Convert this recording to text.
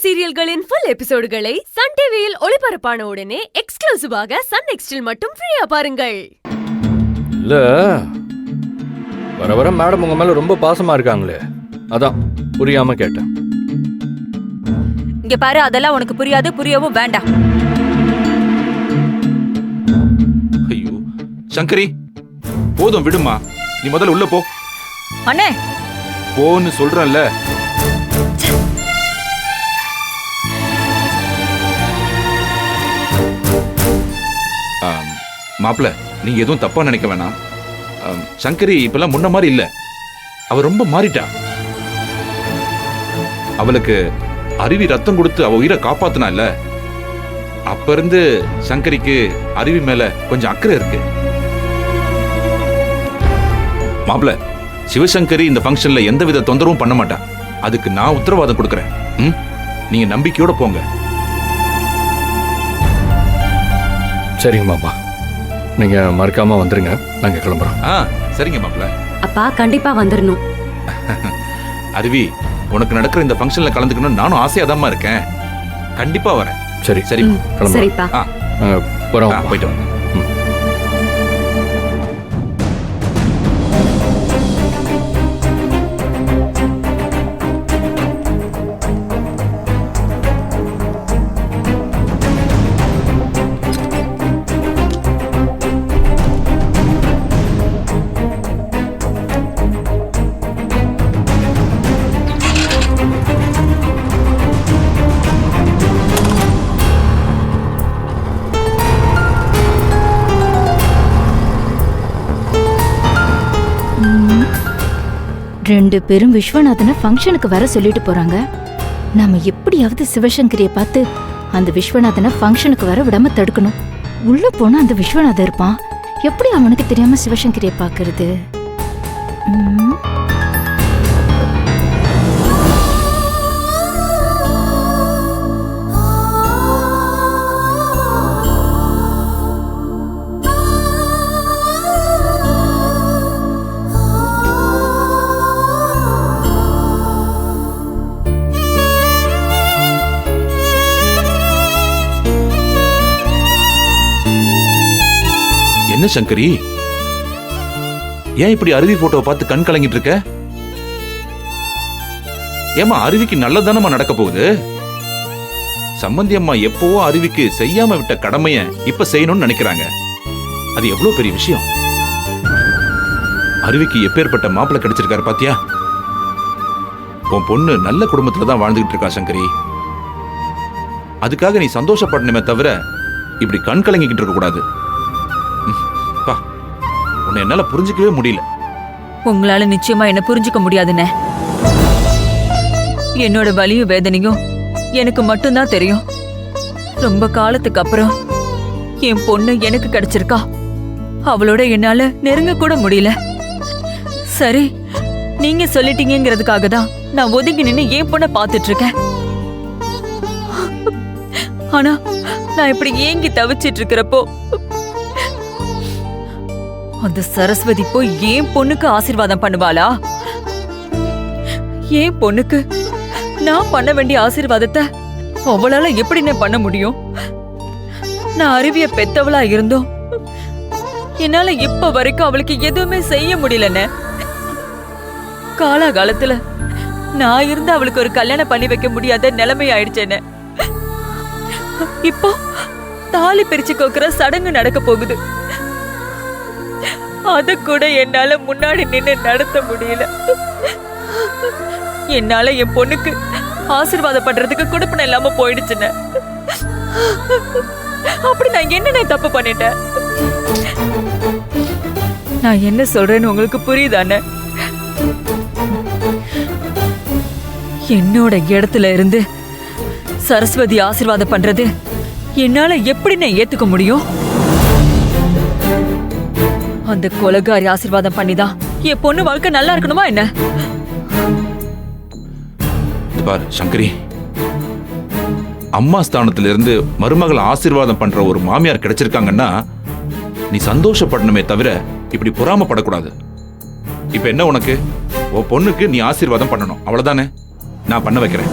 சீரியல்களின் full எபிசோடுகளை Sun டிவியில் ஒளிபரப்பான உடனே எக்ஸ்க்ளூசிவாக சன் நெக்ஸ்டில் மட்டும் ஃப்ரீயா பாருங்கள். இல்ல வர வர மேடம் உங்க மேல ரொம்ப பாசமா இருக்காங்களே, அதான் புரியாம கேட்டேன். இங்க பாரு, அதெல்லாம் உனக்கு புரியாது, புரியவும் வேண்டாம். ஐயோ சங்கரி, போதும் விடுமா, நீ முதல்ல உள்ள போ. அண்ணே போன்னு சொல்றேன்ல. மாப்பிள்ள, நீங்க எதுவும் தப்பா நினைக்க வேணாம். சங்கரி இப்பெல்லாம் முன்ன மாதிரி இல்ல, அவ ரொம்ப மாறிட்டா. அவளுக்கு அருவி ரத்தம் கொடுத்து அவ உயிரை காப்பாத்தினா இல்ல, அப்ப இருந்து சங்கரிக்கு அருவி மேல கொஞ்சம் அக்கறை இருக்கு. மாப்பிள்ள, சிவசங்கரி இந்த ஃபங்க்ஷன்ல எந்தவித தொந்தரவும் பண்ண மாட்டா, அதுக்கு நான் உத்தரவாதம் கொடுக்கறேன். நீங்க நம்பிக்கையோட போங்க. சரிங்க மாமா, நீங்க மறக்காம வந்துருங்க, நாங்க கிளம்புறோம். சரிங்க மாப்பிள்ள. அப்பா கண்டிப்பா வந்துடணும். அருவி, உனக்கு நடக்கிற இந்த ஃபங்க்ஷன்ல கலந்துக்கணும்னு நானும் ஆசையாதாம்மா இருக்கேன். கண்டிப்பா வரேன். சரி சரி கிளம்புறோம். சரிப்பா. வரோம், போயிட்டு வாங்க. ரெண்டு பேரும் விஸ்வநாதனை ஃபங்க்ஷனுக்கு வர சொல்லிட்டு போறாங்க. நாம எப்படியாவது சிவசங்கரிய பார்த்து அந்த விஸ்வநாதனை ஃபங்க்ஷனுக்கு வர விடாம தடுக்கணும். உள்ள போனா அந்த விஸ்வநாதன் இருப்பான், எப்படி அவனுக்கு தெரியாம சிவசங்கரிய பாக்குறது? என்ன சங்கரி, ஏன் இப்படி அருவி போட்டோவை பார்த்து கண் கலங்கிட்டு இருக்க? ஏமா, அருவிக்கு நல்லதானமா நடக்க போகுது. சம்பந்தி அம்மா எப்பவோ அருவிக்கு செய்யாம விட்ட கடமைய இப்ப செய்யணும்னு நினைக்கிறாங்க. அது எவ்வளவு பெரிய விஷயம். அருவிக்கு எப்பேற்பட்ட மாப்பிள்ளை கிடைச்சிருக்காரு பாத்தியா? உன் பொண்ணு நல்ல குடும்பத்துலதான் வாழ்ந்துகிட்டு இருக்கா சங்கரி. அதுக்காக நீ சந்தோஷப்படணுமே தவிர இப்படி கண் கலங்கிக்கிட்டு இருக்க கூடாது. உன்னை என்னால புரிஞ்சுக்கவே முடியல. உங்களால நிச்சயமா என்ன புரிஞ்சுக்க முடியாதுன்னு. என்னோட வலியும் வேதனையும் எனக்கு மட்டும்தான் தெரியும். ரொம்ப காலத்துக்கு அப்புறம் என் பொண்ணு எனக்கு கிடைச்சிருக்கா. அவளோட என்னால நெருங்க கூட முடியல. சரி, நீங்க சொல்லிட்டீங்கிறதுக்காக தான் நான் ஒதுங்கி நின்னு என் பொண்ணை பார்த்துட்டு இருக்கேன். ஆனா நான் இப்படி ஏங்கி தவிச்சிட்டு இருக்கிறப்போ அந்த சரஸ்வதி போய் ஏன் பொண்ணுக்கு ஆசீர்வாதம் பண்ணுவாளா? ஏன் பொண்ணுக்கு நான் பண்ண வேண்டிய ஆசீர்வாதத்தை அவளால எப்படி பண்ண முடியும்? நான் அருவிய பெத்தவளா இருந்தோம் என்னால இப்ப வரைக்கும் அவளுக்கு எதுவுமே செய்ய முடியலன்னு. காலாகாலத்துல நான் இருந்து அவளுக்கு ஒரு கல்யாணம் பண்ணி வைக்க முடியாத நிலைமை ஆயிடுச்சேன்னு. இப்போ தாலி பிரிச்சு கோக்குற சடங்கு நடக்க போகுது. அத கூட என்னால முன்னாடி நின்று நடத்த முடியல. என்னால என் பொண்ணுக்கு ஆசீர்வாதம் பண்றதுக்கு கொடுப்பன இல்லாம போயிடுச்சுன்னு. அப்படி நான் என்ன தப்பு பண்ணிட்டேன்? நான் என்ன சொல்றேன்னு உங்களுக்கு புரியுதானே? என்னோட இடத்துல இருந்து சரஸ்வதி ஆசீர்வாதம் பண்றது என்னால எப்படி நான் ஏத்துக்க முடியும்? அந்த கொலகாரி ஆசீர்வாதம் பண்ணிதான் என் பொண்ணு வாழ்க்கை நல்லா இருக்கணுமா என்ன? பாரு சங்கரி, அம்மா ஸ்தானத்துல இருந்து மருமகளை ஆசீர்வாதம் பண்ற ஒரு மாமியார் கிடைச்சிருக்காங்கன்னா நீ சந்தோஷப்படணுமே தவிர இப்படி பொறாமப்படக்கூடாது. இப்ப என்ன உனக்கு? உன் பொண்ணுக்கு நீ ஆசீர்வாதம் பண்ணணும், அவ்வளவுதானே? நான் பண்ண வைக்கிறேன்.